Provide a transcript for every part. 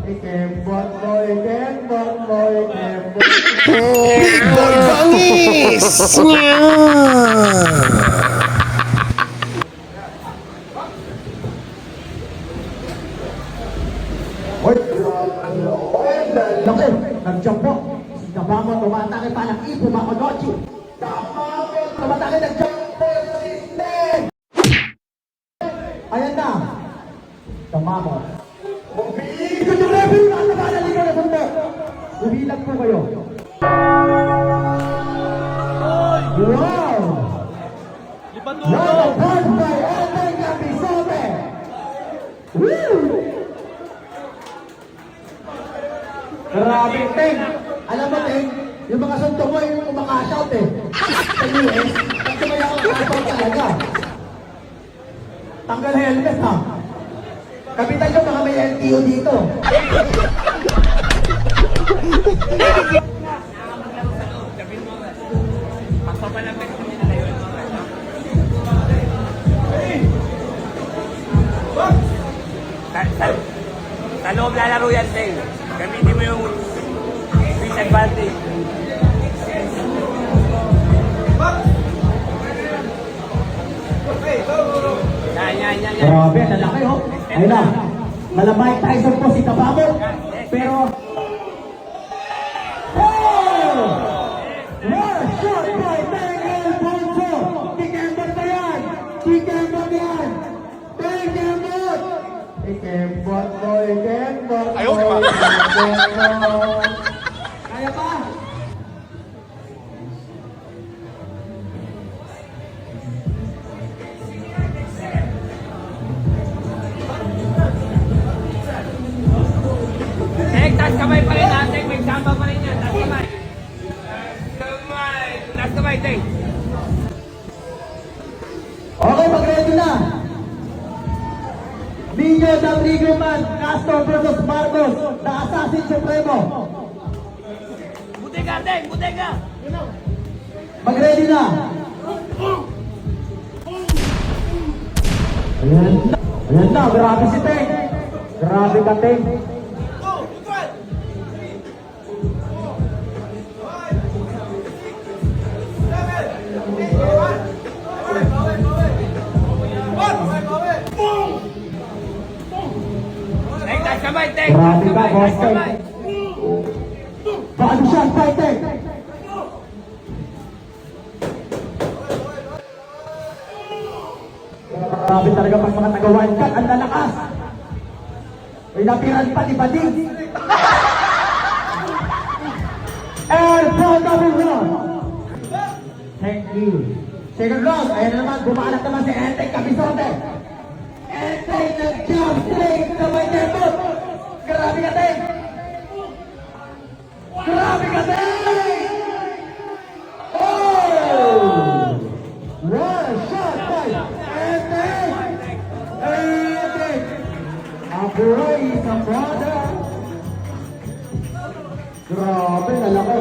Ikembot mo, ikembot mo, ikembot. Big Boy Bangis! Hoy! Laki! Nag-jump po! Sinaba mo, tumatake pa ng ipo, Makonochi! Tumatake, nag-jump po! Ayan na! Tama mo! Umiikot yung level! Nakakalalig ka na sundo! Umilag po kayo! Wow! What a punch by Eden Capizote! Woo! Grabe, Teng! Alam mo, Teng, yung mga sunto mo yung umakashout eh. Sa US, kasi may ako nakashout talaga. Tanggal helmet ha. Kapitan nyo, baka may LTO dito. Sa loob lalaro yan, Teng. Gamitin mo yung disadvantage. Yan. Grabe, lalaki oh. Ayun na. Malamay Tyson po si Tabamo. Pero... Oh! What a shot by Miguel Poncho! Kikembot na yan! Kikembot yan! Kikembot! Kikembot mo, kikembot mo, kikembot mo. Kaya pa? Taas kamay pa rin natin. May samba pa rin yan. Taas kamay. Taas kamay, Teng. Okay, mag-ready na! Ninyo the Triggerman, Castro versus Marcos, the Assassin Supremo. Butega, Teng. Butega. Mag-ready na! Ayan na, grabe si Teng. Grabe ka, Teng. Teng, taas kamay, Teng. Grabe ka, boss Taas Teng. kamay. Paano siya, Teng? Grabe talaga pag mga tagawan ka, ang lalakas. May napiran pa, di ba din? And for double run. Thank you. Second round, ayan na naman, bumanak naman si Eden Capizote. Eden nag-jump straight na may tempo. Grabe ka, Teng! Grabe ka, Teng! Oh! What a shot by Eden! Eden! Aburay sa brother! Grabe, lalaki.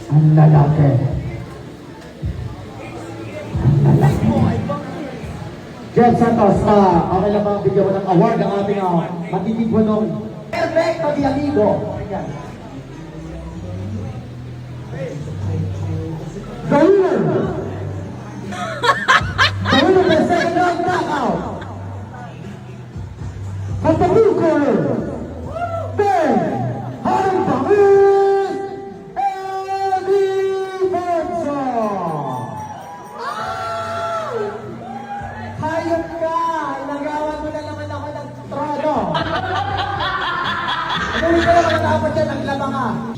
Ang lalaki. Ang lalaki. Jeff Santos, okay lang bang bigyan mo ng award ang ating matitipon ng Perfecto di Amigo. Ayan. The winner! The winner of the second round knockout! From the blue corner, Ben Harbamis Eddie Benson! Hayop ka! Nagawan mo na naman ako ng trono! Ano rin ka naman dapat yan? Naglaba ka!